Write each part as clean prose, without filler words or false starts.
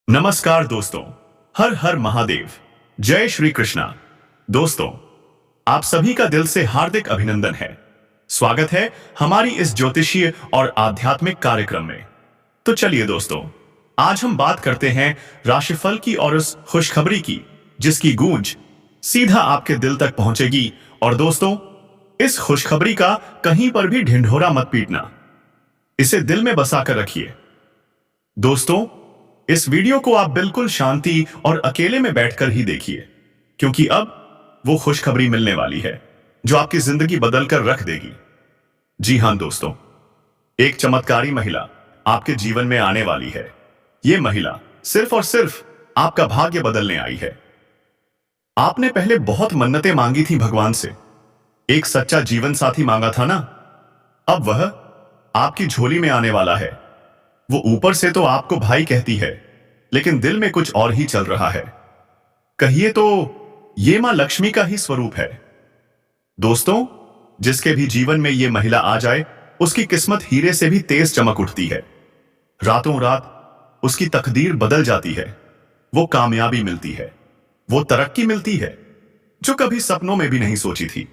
नमस्कार दोस्तों। हर हर महादेव। जय श्री कृष्णा। दोस्तों, आप सभी का दिल से हार्दिक अभिनंदन है। स्वागत है हमारी इस ज्योतिषीय और आध्यात्मिक कार्यक्रम में। तो चलिए दोस्तों, आज हम बात करते हैं राशिफल की और उस खुशखबरी की जिसकी गूंज सीधा आपके दिल तक पहुंचेगी। और दोस्तों, इस खुशखबरी का कहीं पर भी ढिंढोरा मत पीटना, इसे दिल में बसा कर रखिए। दोस्तों, इस वीडियो को आप बिल्कुल शांति और अकेले में बैठकर ही देखिए, क्योंकि अब वो खुशखबरी मिलने वाली है जो आपकी जिंदगी बदलकर रख देगी। जी हां दोस्तों, एक चमत्कारी महिला आपके जीवन में आने वाली है। ये महिला सिर्फ और सिर्फ आपका भाग्य बदलने आई है। आपने पहले बहुत मन्नतें मांगी थी भगवान से, एक सच्चा जीवन साथी मांगा था ना। अब वह आपकी झोली में आने वाला है। वो ऊपर से तो आपको भाई कहती है, लेकिन दिल में कुछ और ही चल रहा है। कहिए तो ये मां लक्ष्मी का ही स्वरूप है। दोस्तों, जिसके भी जीवन में ये महिला आ जाए, उसकी किस्मत हीरे से भी तेज चमक उठती है। रातों रात उसकी तकदीर बदल जाती है। वो कामयाबी मिलती है, वो तरक्की मिलती है जो कभी सपनों में भी नहीं सोची थी।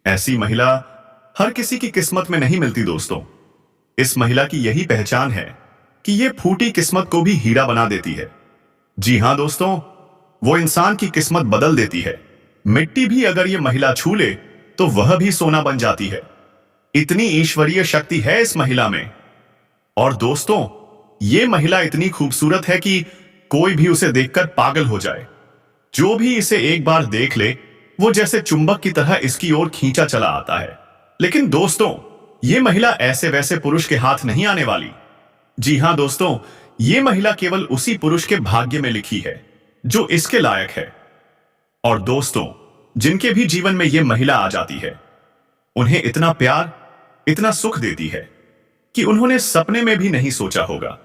ऐसी महिला हर किसी की किस्मत में नहीं मिलती दोस्तों। इस महिला की यही पहचान है कि ये फूटी किस्मत को भी हीरा बना देती है। जी हां दोस्तों, वो इंसान की किस्मत बदल देती है। मिट्टी भी अगर ये महिला छू ले तो वह भी सोना बन जाती है। इतनी ईश्वरीय शक्ति है इस महिला में। और दोस्तों, ये महिला इतनी खूबसूरत है कि कोई भी उसे देखकर पागल हो जाए। जो भी इसे एक बार देख ले, वो जैसे चुंबक की तरह इसकी ओर खींचा चला आता है। लेकिन दोस्तों, ये महिला ऐसे वैसे पुरुष के हाथ नहीं आने वाली। जी हां दोस्तों, ये महिला केवल उसी पुरुष के भाग्य में लिखी है जो इसके लायक है। और दोस्तों, जिनके भी जीवन में ये महिला आ जाती है, उन्हें इतना प्यार, इतना सुख देती है कि उन्होंने सपने में भी नहीं सोचा होगा।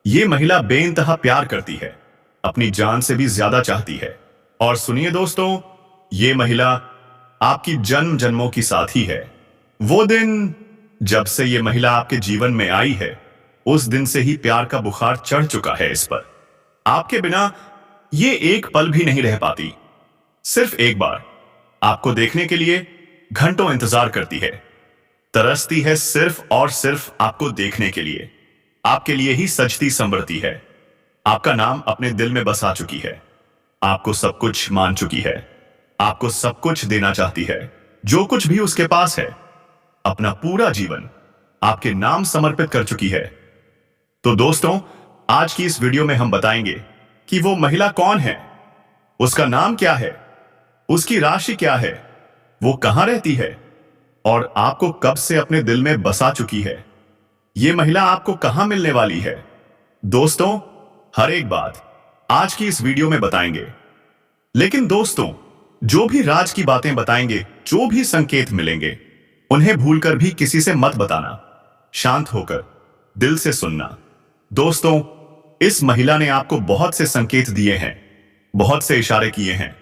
ये महिला बेइंतहा प्यार करती है, अपनी जान से भी ज्यादा चाहती है। और सुनिए दोस्तों, ये महिला आपकी जन्म जन्मों की साथी है। वो दिन जब से ये महिला आपके जीवन में आई है, उस दिन से ही प्यार का बुखार चढ़ चुका है इस पर। आपके बिना ये एक पल भी नहीं रह पाती। सिर्फ एक बार आपको देखने के लिए घंटों इंतजार करती है, तरसती है सिर्फ और सिर्फ आपको देखने के लिए। आपके लिए ही सजती संवरती है। आपका नाम अपने दिल में बसा चुकी है। आपको सब कुछ मान चुकी है। आपको सब कुछ देना चाहती है। जो कुछ भी उसके पास है, अपना पूरा जीवन आपके नाम समर्पित कर चुकी है। तो दोस्तों, आज की इस वीडियो में हम बताएंगे कि वो महिला कौन है, उसका नाम क्या है, उसकी राशि क्या है, वो कहां रहती है और आपको कब से अपने दिल में बसा चुकी है। ये महिला आपको कहां मिलने वाली है। दोस्तों, हर एक बात आज की इस वीडियो में बताएंगे। लेकिन दोस्तों, जो भी राज की बातें बताएंगे, जो भी संकेत मिलेंगे, उन्हें भूलकर भी किसी से मत बताना। शांत होकर दिल से सुनना। दोस्तों, इस महिला ने आपको बहुत से संकेत दिए हैं, बहुत से इशारे किए हैं,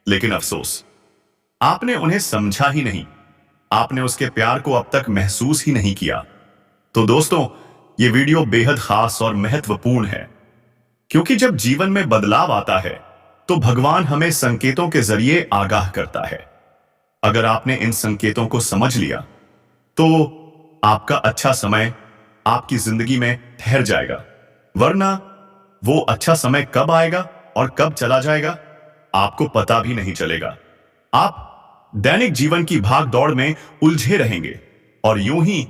लेकिन अफसोस, आपने उन्हें समझा ही नहीं। आपने उसके प्यार को अब तक महसूस ही नहीं किया। तो दोस्तों, ये वीडियो बेहद खास और महत्वपूर्ण है, क्योंकि जब जीवन में बदलाव आता है तो भगवान हमें संकेतों के जरिए आगाह करता है। अगर आपने इन संकेतों को समझ लिया तो आपका अच्छा समय आपकी जिंदगी में ठहर जाएगा, वरना वो अच्छा समय कब आएगा और कब चला जाएगा आपको पता भी नहीं चलेगा। आप दैनिक जीवन की भाग दौड़ में उलझे रहेंगे और यूं ही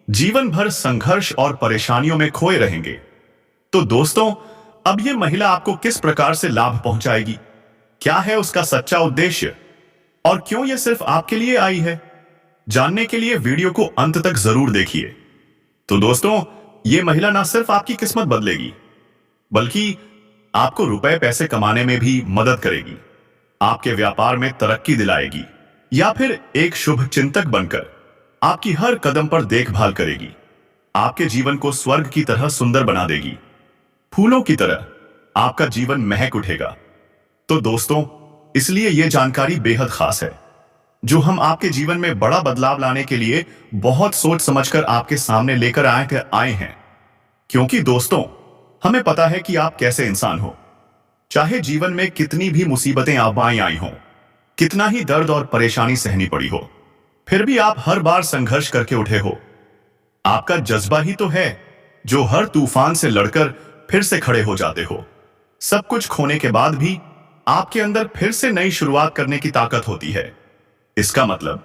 जीवन भर संघर्ष और परेशानियों में खोए रहेंगे। तो दोस्तों, अब ये महिला आपको किस प्रकार से लाभ पहुंचाएगी, क्या है उसका सच्चा उद्देश्य और क्यों यह सिर्फ आपके लिए आई है, जानने के लिए वीडियो को अंत तक जरूर देखिए। तो दोस्तों, यह महिला ना सिर्फ आपकी किस्मत बदलेगी, बल्कि आपको रुपए पैसे कमाने में भी मदद करेगी, आपके व्यापार में तरक्की दिलाएगी, या फिर एक शुभ चिंतक बनकर आपकी हर कदम पर देखभाल करेगी। आपके जीवन को स्वर्ग की तरह सुंदर बना देगी। फूलों की तरह आपका जीवन महक उठेगा। तो दोस्तों, इसलिए यह जानकारी बेहद खास है, जो हम आपके जीवन में बड़ा बदलाव लाने के लिए बहुत सोच समझकर आपके सामने लेकर आए हैं। क्योंकि दोस्तों, हमें पता है कि आप कैसे इंसान हो। चाहे जीवन में कितनी भी मुसीबतें आबाएं आई हों, कितना ही दर्द और परेशानी सहनी पड़ी हो, फिर भी आप हर बार संघर्ष करके उठे हो। आपका जज्बा ही तो है जो हर तूफान से लड़कर फिर से खड़े हो जाते हो। सब कुछ खोने के बाद भी आपके अंदर फिर से नई शुरुआत करने की ताकत होती है। इसका मतलब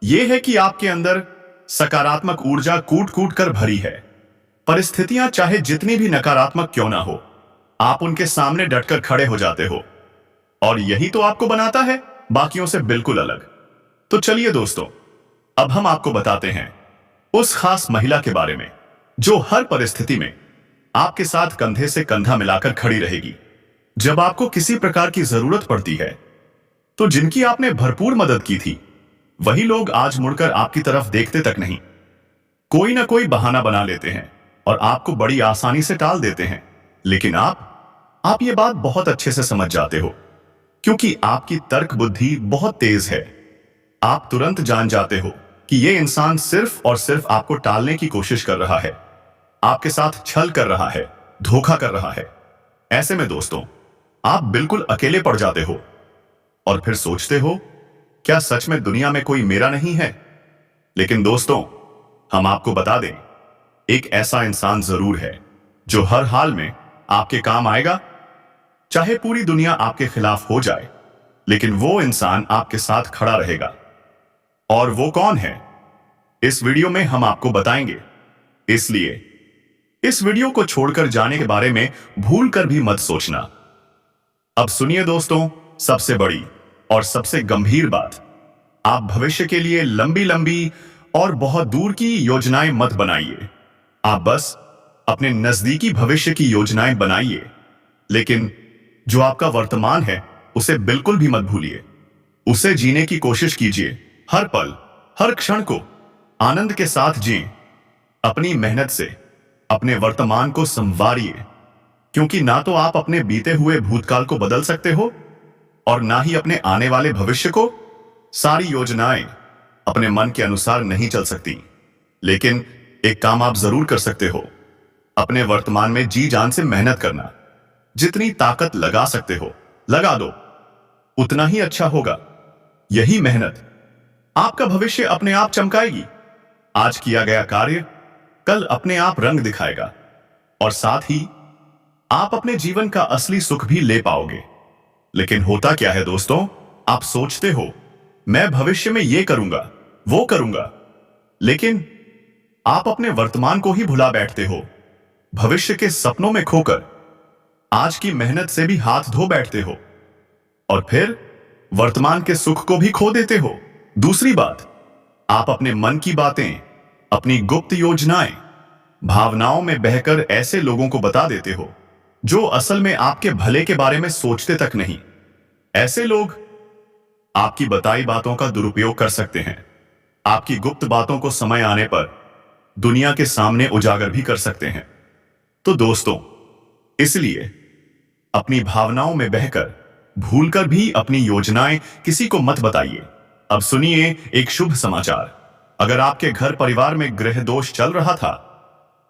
यह है कि आपके अंदर सकारात्मक ऊर्जा कूट कूट कर भरी है। परिस्थितियां चाहे जितनी भी नकारात्मक क्यों ना हो, आप उनके सामने डटकर खड़े हो जाते हो। और यही तो आपको बनाता है बाकियों से बिल्कुल अलग। तो चलिए दोस्तों, अब हम आपको बताते हैं उस खास महिला के बारे में जो हर परिस्थिति में आपके साथ कंधे से कंधा मिलाकर खड़ी रहेगी। जब आपको किसी प्रकार की जरूरत पड़ती है तो जिनकी आपने भरपूर मदद की थी, वही लोग आज मुड़कर आपकी तरफ देखते तक नहीं। कोई ना कोई बहाना बना लेते हैं और आपको बड़ी आसानी से टाल देते हैं। लेकिन आप ये बात बहुत अच्छे से समझ जाते हो, क्योंकि आपकी तर्क बुद्धि बहुत तेज है। आप तुरंत जान जाते हो कि ये इंसान सिर्फ और सिर्फ आपको टालने की कोशिश कर रहा है, आपके साथ छल कर रहा है, धोखा कर रहा है। ऐसे में दोस्तों, आप बिल्कुल अकेले पड़ जाते हो और फिर सोचते हो, क्या सच में दुनिया में कोई मेरा नहीं है? लेकिन दोस्तों, हम आपको बता दें, एक ऐसा इंसान जरूर है जो हर हाल में आपके काम आएगा। चाहे पूरी दुनिया आपके खिलाफ हो जाए, लेकिन वो इंसान आपके साथ खड़ा रहेगा। और वो कौन है, इस वीडियो में हम आपको बताएंगे। इसलिए इस वीडियो को छोड़कर जाने के बारे में भूल कर भी मत सोचना। अब सुनिए दोस्तों, सबसे बड़ी और सबसे गंभीर बात, आप भविष्य के लिए लंबी लंबी और बहुत दूर की योजनाएं मत बनाइए। आप बस अपने नजदीकी भविष्य की योजनाएं बनाइए, लेकिन जो आपका वर्तमान है उसे बिल्कुल भी मत भूलिए। उसे जीने की कोशिश कीजिए। हर पल, हर क्षण को आनंद के साथ जिएं। अपनी मेहनत से अपने वर्तमान को संवारिए, क्योंकि ना तो आप अपने बीते हुए भूतकाल को बदल सकते हो और ना ही अपने आने वाले भविष्य को। सारी योजनाएं अपने मन के अनुसार नहीं चल सकती, लेकिन एक काम आप जरूर कर सकते हो, अपने वर्तमान में जी जान से मेहनत करना। जितनी ताकत लगा सकते हो लगा दो, उतना ही अच्छा होगा। यही मेहनत आपका भविष्य अपने आप चमकाएगी। आज किया गया कार्य कल अपने आप रंग दिखाएगा, और साथ ही आप अपने जीवन का असली सुख भी ले पाओगे। लेकिन होता क्या है दोस्तों, आप सोचते हो मैं भविष्य में ये करूंगा, वो करूंगा, लेकिन आप अपने वर्तमान को ही भुला बैठते हो। भविष्य के सपनों में खोकर आज की मेहनत से भी हाथ धो बैठते हो और फिर वर्तमान के सुख को भी खो देते हो। दूसरी बात, आप अपने मन की बातें, अपनी गुप्त योजनाएं, भावनाओं में बहकर ऐसे लोगों को बता देते हो जो असल में आपके भले के बारे में सोचते तक नहीं। ऐसे लोग आपकी बताई बातों का दुरुपयोग कर सकते हैं। आपकी गुप्त बातों को समय आने पर दुनिया के सामने उजागर भी कर सकते हैं। तो दोस्तों, इसलिए अपनी भावनाओं में बहकर भूलकर भी अपनी योजनाएं किसी को मत बताइए। अब सुनिए एक शुभ समाचार। अगर आपके घर परिवार में ग्रह दोष चल रहा था,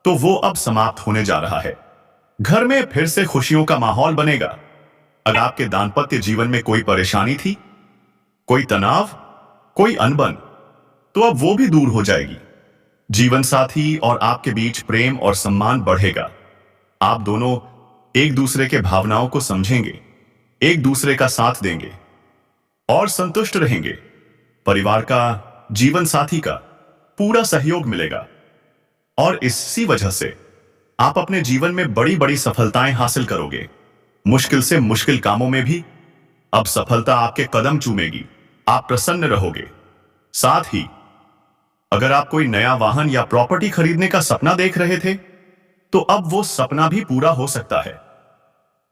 तो वो अब समाप्त होने जा रहा है। घर में फिर से खुशियों का माहौल बनेगा। अगर आपके दांपत्य जीवन में कोई परेशानी थी, कोई तनाव, कोई अनबन, तो अब वो भी दूर हो जाएगी। जीवन साथी और आपके बीच प्रेम और सम्मान बढ़ेगा। आप दोनों एक दूसरे के भावनाओं को समझेंगे, एक दूसरे का साथ देंगे और संतुष्ट रहेंगे। परिवार का, जीवन साथी का पूरा सहयोग मिलेगा और इसी वजह से आप अपने जीवन में बड़ी बड़ी सफलताएं हासिल करोगे। मुश्किल से मुश्किल कामों में भी अब सफलता आपके कदम चूमेगी। आप प्रसन्न रहोगे। साथ ही अगर आप कोई नया वाहन या प्रॉपर्टी खरीदने का सपना देख रहे थे, तो अब वो सपना भी पूरा हो सकता है।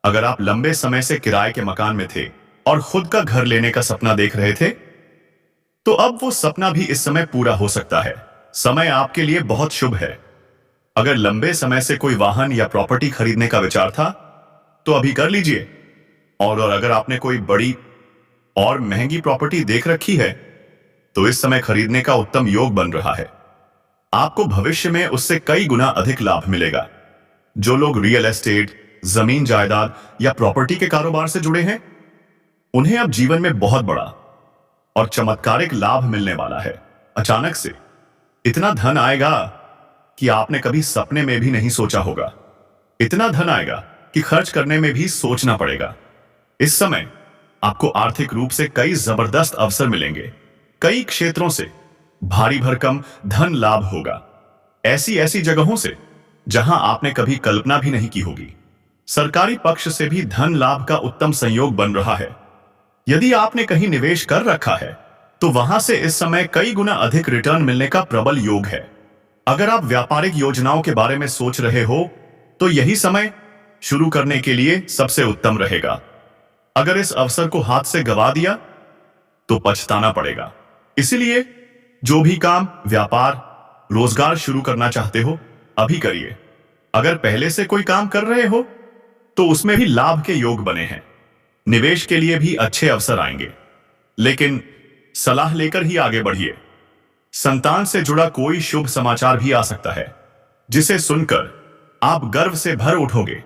अगर आप लंबे समय से किराए के मकान में थे और खुद का घर लेने का सपना देख रहे थे, तो अब वो सपना भी इस समय पूरा हो सकता है। समय आपके लिए बहुत शुभ है। अगर लंबे समय से कोई वाहन या प्रॉपर्टी खरीदने का विचार था, तो अभी कर लीजिए। और अगर आपने कोई बड़ी और महंगी प्रॉपर्टी देख रखी है, तो इस समय खरीदने का उत्तम योग बन रहा है। आपको भविष्य में उससे कई गुना अधिक लाभ मिलेगा। जो लोग रियल एस्टेट, जमीन जायदाद या प्रॉपर्टी के कारोबार से जुड़े हैं, उन्हें अब जीवन में बहुत बड़ा और चमत्कारिक लाभ मिलने वाला है। अचानक से इतना धन आएगा कि आपने कभी सपने में भी नहीं सोचा होगा। इतना धन आएगा कि खर्च करने में भी सोचना पड़ेगा। इस समय आपको आर्थिक रूप से कई जबरदस्त अवसर मिलेंगे। कई क्षेत्रों से भारी भरकम धन लाभ होगा, ऐसी ऐसी जगहों से जहां आपने कभी कल्पना भी नहीं की होगी। सरकारी पक्ष से भी धन लाभ का उत्तम संयोग बन रहा है। यदि आपने कहीं निवेश कर रखा है तो वहां से इस समय कई गुना अधिक रिटर्न मिलने का प्रबल योग है। अगर आप व्यापारिक योजनाओं के बारे में सोच रहे हो तो यही समय शुरू करने के लिए सबसे उत्तम रहेगा। अगर इस अवसर को हाथ से गंवा दिया तो पछताना पड़ेगा। इसलिए जो भी काम, व्यापार, रोजगार शुरू करना चाहते हो, अभी करिए। अगर पहले से कोई काम कर रहे हो तो उसमें भी लाभ के योग बने हैं। निवेश के लिए भी अच्छे अवसर आएंगे, लेकिन सलाह लेकर ही आगे बढ़िए। संतान से जुड़ा कोई शुभ समाचार भी आ सकता है, जिसे सुनकर आप गर्व से भर उठोगे।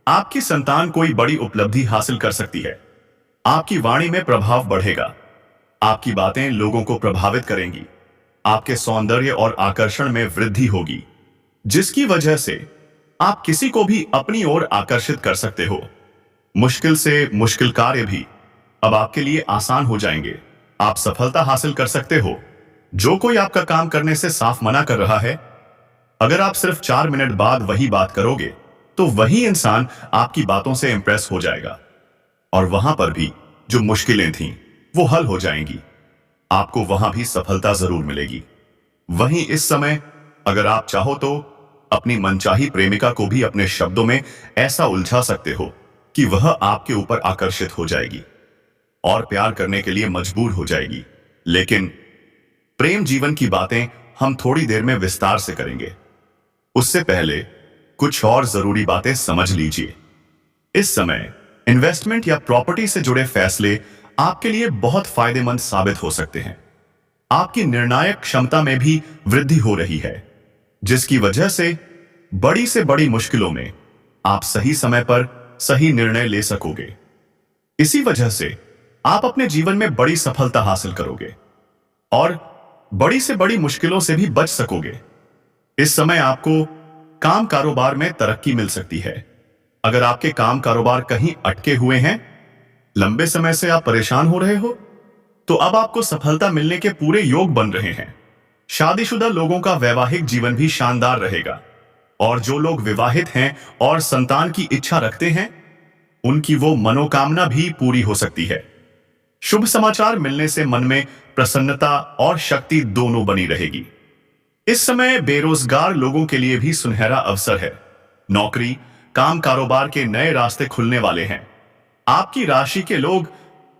आपकी संतान कोई बड़ी उपलब्धि हासिल कर सकती है। आपकी वाणी में प्रभाव बढ़ेगा। आपकी बातें लोगों को प्रभावित करेंगी। आपके सौंदर्य और आकर्षण में वृद्धि होगी, जिसकी वजह से आप किसी को भी अपनी ओर आकर्षित कर सकते हो। मुश्किल से मुश्किल कार्य भी अब आपके लिए आसान हो जाएंगे। आप सफलता हासिल कर सकते हो। जो कोई आपका काम करने से साफ मना कर रहा है, अगर आप सिर्फ 4 मिनट बाद वही बात करोगे तो वही इंसान आपकी बातों से इंप्रेस हो जाएगा और वहां पर भी जो मुश्किलें थीं वो हल हो जाएंगी। आपको वहां भी सफलता जरूर मिलेगी। वहीं इस समय अगर आप चाहो तो अपनी मनचाही प्रेमिका को भी अपने शब्दों में ऐसा उलझा सकते हो कि वह आपके ऊपर आकर्षित हो जाएगी और प्यार करने के लिए मजबूर हो जाएगी। लेकिन प्रेम जीवन की बातें हम थोड़ी देर में विस्तार से करेंगे। उससे पहले कुछ और जरूरी बातें समझ लीजिए। इस समय इन्वेस्टमेंट या प्रॉपर्टी से जुड़े फैसले आपके लिए बहुत फायदेमंद साबित हो सकते हैं। आपकी निर्णायक क्षमता में भी वृद्धि हो रही है, जिसकी वजह से बड़ी मुश्किलों में आप सही समय पर सही निर्णय ले सकोगे। इसी वजह से आप अपने जीवन में बड़ी सफलता हासिल करोगे और बड़ी से बड़ी मुश्किलों से भी बच सकोगे। इस समय आपको काम कारोबार में तरक्की मिल सकती है। अगर आपके काम कारोबार कहीं अटके हुए हैं, लंबे समय से आप परेशान हो रहे हो, तो अब आपको सफलता मिलने के पूरे योग बन रहे हैं। शादीशुदा लोगों का वैवाहिक जीवन भी शानदार रहेगा और जो लोग विवाहित हैं और संतान की इच्छा रखते हैं, उनकी वो मनोकामना भी पूरी हो सकती है। शुभ समाचार मिलने से मन में प्रसन्नता और शक्ति दोनों बनी रहेगी। इस समय बेरोजगार लोगों के लिए भी सुनहरा अवसर है। नौकरी, काम कारोबार के नए रास्ते खुलने वाले हैं। आपकी राशि के लोग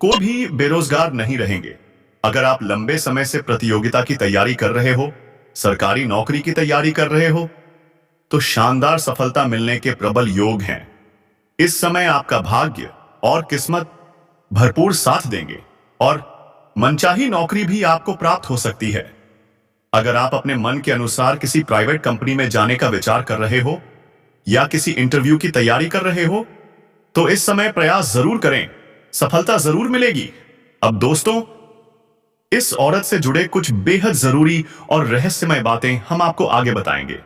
को भी बेरोजगार नहीं रहेंगे। अगर आप लंबे समय से प्रतियोगिता की तैयारी कर रहे हो, सरकारी नौकरी की तैयारी कर रहे हो, तो शानदार सफलता मिलने के प्रबल योग हैं। इस समय आपका भाग्य और किस्मत भरपूर साथ देंगे और मनचाही नौकरी भी आपको प्राप्त हो सकती है। अगर आप अपने मन के अनुसार किसी प्राइवेट कंपनी में जाने का विचार कर रहे हो या किसी इंटरव्यू की तैयारी कर रहे हो, तो इस समय प्रयास जरूर करें, सफलता जरूर मिलेगी। अब दोस्तों, इस औरत से जुड़े कुछ बेहद जरूरी और रहस्यमय बातें हम आपको आगे बताएंगे।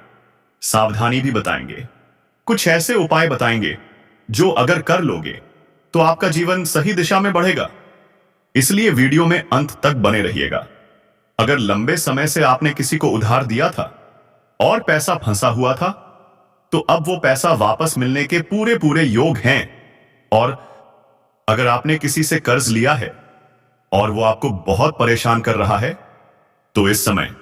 सावधानी भी बताएंगे। कुछ ऐसे उपाय बताएंगे जो अगर कर लोगे तो आपका जीवन सही दिशा में बढ़ेगा। इसलिए वीडियो में अंत तक बने रहिएगा। अगर लंबे समय से आपने किसी को उधार दिया था और पैसा फंसा हुआ था, तो अब वो पैसा वापस मिलने के पूरे पूरे योग हैं। और अगर आपने किसी से कर्ज लिया है और वो आपको बहुत परेशान कर रहा है, तो इस समय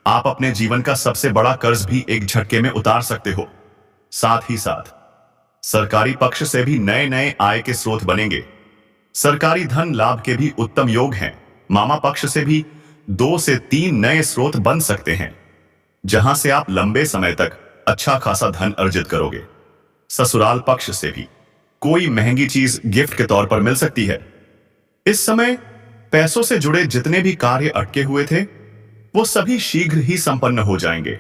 आप अपने जीवन का सबसे बड़ा कर्ज भी एक झटके में उतार सकते हो। साथ ही साथ सरकारी पक्ष से भी नए नए आय के स्रोत बनेंगे। सरकारी धन लाभ के भी उत्तम योग हैं। मामा पक्ष से भी 2 से 3 नए स्रोत बन सकते हैं, जहां से आप लंबे समय तक अच्छा खासा धन अर्जित करोगे। ससुराल पक्ष से भी कोई महंगी चीज गिफ्ट के तौर पर मिल सकती है। इस समय पैसों से जुड़े जितने भी कार्य अटके हुए थे, वो सभी शीघ्र ही संपन्न हो जाएंगे।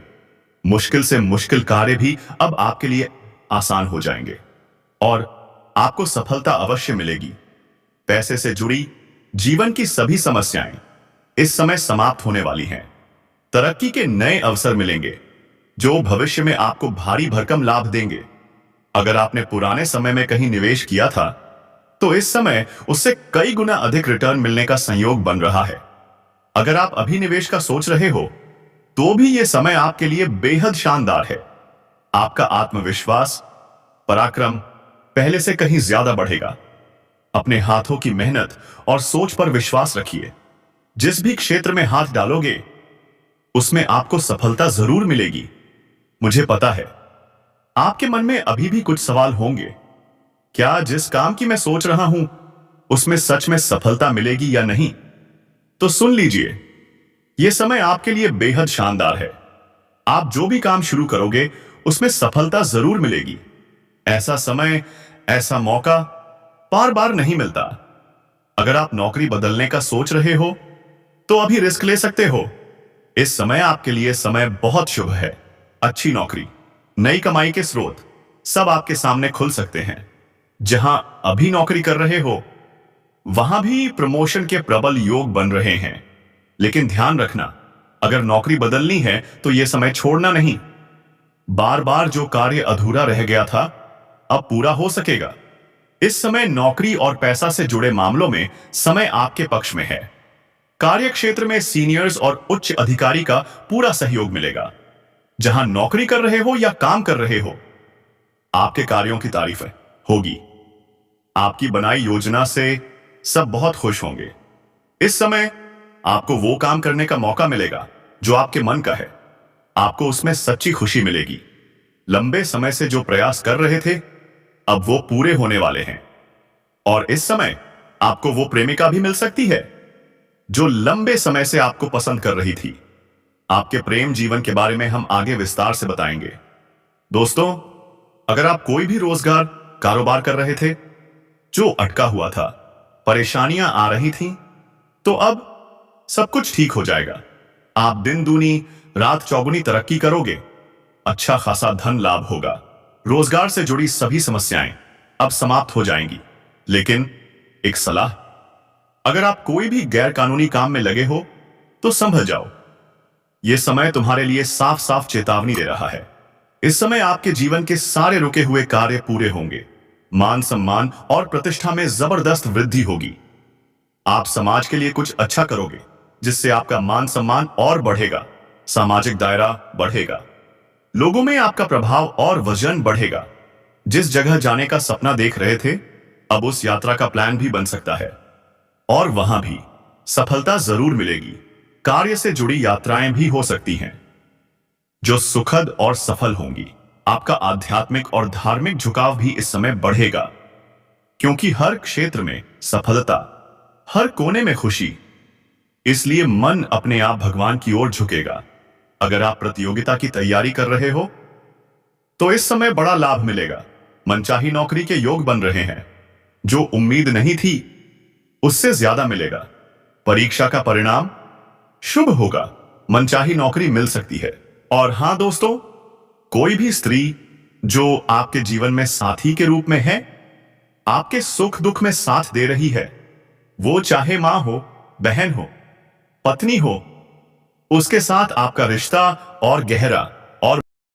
मुश्किल से मुश्किल कार्य भी अब आपके लिए आसान हो जाएंगे और आपको सफलता अवश्य मिलेगी। पैसे से जुड़ी जीवन की सभी समस्याएं इस समय समाप्त होने वाली हैं। तरक्की के नए अवसर मिलेंगे जो भविष्य में आपको भारी भरकम लाभ देंगे। अगर आपने पुराने समय में कहीं निवेश किया था तो इस समय उससे कई गुना अधिक रिटर्न मिलने का संयोग बन रहा है। अगर आप अभी निवेश का सोच रहे हो तो भी यह समय आपके लिए बेहद शानदार है। आपका आत्मविश्वास, पराक्रम पहले से कहीं ज्यादा बढ़ेगा। अपने हाथों की मेहनत और सोच पर विश्वास रखिए। जिस भी क्षेत्र में हाथ डालोगे उसमें आपको सफलता जरूर मिलेगी। मुझे पता है आपके मन में अभी भी कुछ सवाल होंगे। क्या जिस काम की मैं सोच रहा हूं उसमें सच में सफलता मिलेगी या नहीं? तो सुन लीजिए, यह समय आपके लिए बेहद शानदार है। आप जो भी काम शुरू करोगे उसमें सफलता जरूर मिलेगी। ऐसा समय, ऐसा मौका बार बार नहीं मिलता। अगर आप नौकरी बदलने का सोच रहे हो तो अभी रिस्क ले सकते हो। इस समय आपके लिए समय बहुत शुभ है। अच्छी नौकरी, नई कमाई के स्रोत सब आपके सामने खुल सकते हैं। जहां अभी नौकरी कर रहे हो वहां भी प्रमोशन के प्रबल योग बन रहे हैं। लेकिन ध्यान रखना, अगर नौकरी बदलनी है तो यह समय छोड़ना नहीं। बार बार जो कार्य अधूरा रह गया था अब पूरा हो सकेगा। इस समय नौकरी और पैसा से जुड़े मामलों में समय आपके पक्ष में है। कार्य क्षेत्र में सीनियर्स और उच्च अधिकारी का पूरा सहयोग मिलेगा। जहां नौकरी कर रहे हो या काम कर रहे हो, आपके कार्यों की तारीफ होगी। आपकी बनाई योजना से सब बहुत खुश होंगे। इस समय आपको वो काम करने का मौका मिलेगा जो आपके मन का है। आपको उसमें सच्ची खुशी मिलेगी। लंबे समय से जो प्रयास कर रहे थे अब वो पूरे होने वाले हैं। और इस समय आपको वो प्रेमिका भी मिल सकती है जो लंबे समय से आपको पसंद कर रही थी। आपके प्रेम जीवन के बारे में हम आगे विस्तार से बताएंगे। दोस्तों, अगर आप कोई भी रोजगार, कारोबार कर रहे थे जो अटका हुआ था, परेशानियां आ रही थीं, तो अब सब कुछ ठीक हो जाएगा। आप दिन दूनी रात चौगुनी तरक्की करोगे। अच्छा खासा धन लाभ होगा। रोजगार से जुड़ी सभी समस्याएं अब समाप्त हो जाएंगी। लेकिन एक सलाह, अगर आप कोई भी गैर कानूनी काम में लगे हो तो संभल जाओ। यह समय तुम्हारे लिए साफ साफ चेतावनी दे रहा है। इस समय आपके जीवन के सारे रुके हुए कार्य पूरे होंगे। मान सम्मान और प्रतिष्ठा में जबरदस्त वृद्धि होगी। आप समाज के लिए कुछ अच्छा करोगे जिससे आपका मान सम्मान और बढ़ेगा। सामाजिक दायरा बढ़ेगा। लोगों में आपका प्रभाव और वजन बढ़ेगा। जिस जगह जाने का सपना देख रहे थे अब उस यात्रा का प्लान भी बन सकता है और वहां भी सफलता जरूर मिलेगी। कार्य से जुड़ी यात्राएं भी हो सकती हैं जो सुखद और सफल होंगी। आपका आध्यात्मिक और धार्मिक झुकाव भी इस समय बढ़ेगा क्योंकि हर क्षेत्र में सफलता, हर कोने में खुशी। इसलिए मन अपने आप भगवान की ओर झुकेगा। अगर आप प्रतियोगिता की तैयारी कर रहे हो तो इस समय बड़ा लाभ मिलेगा। मनचाही नौकरी के योग बन रहे हैं। जो उम्मीद नहीं थी उससे ज्यादा मिलेगा। परीक्षा का परिणाम शुभ होगा। मनचाही नौकरी मिल सकती है। और हां दोस्तों, कोई भी स्त्री जो आपके जीवन में साथी के रूप में है, आपके सुख दुख में साथ दे रही है, वो चाहे मां हो, बहन हो, पत्नी हो, उसके साथ आपका रिश्ता और गहरा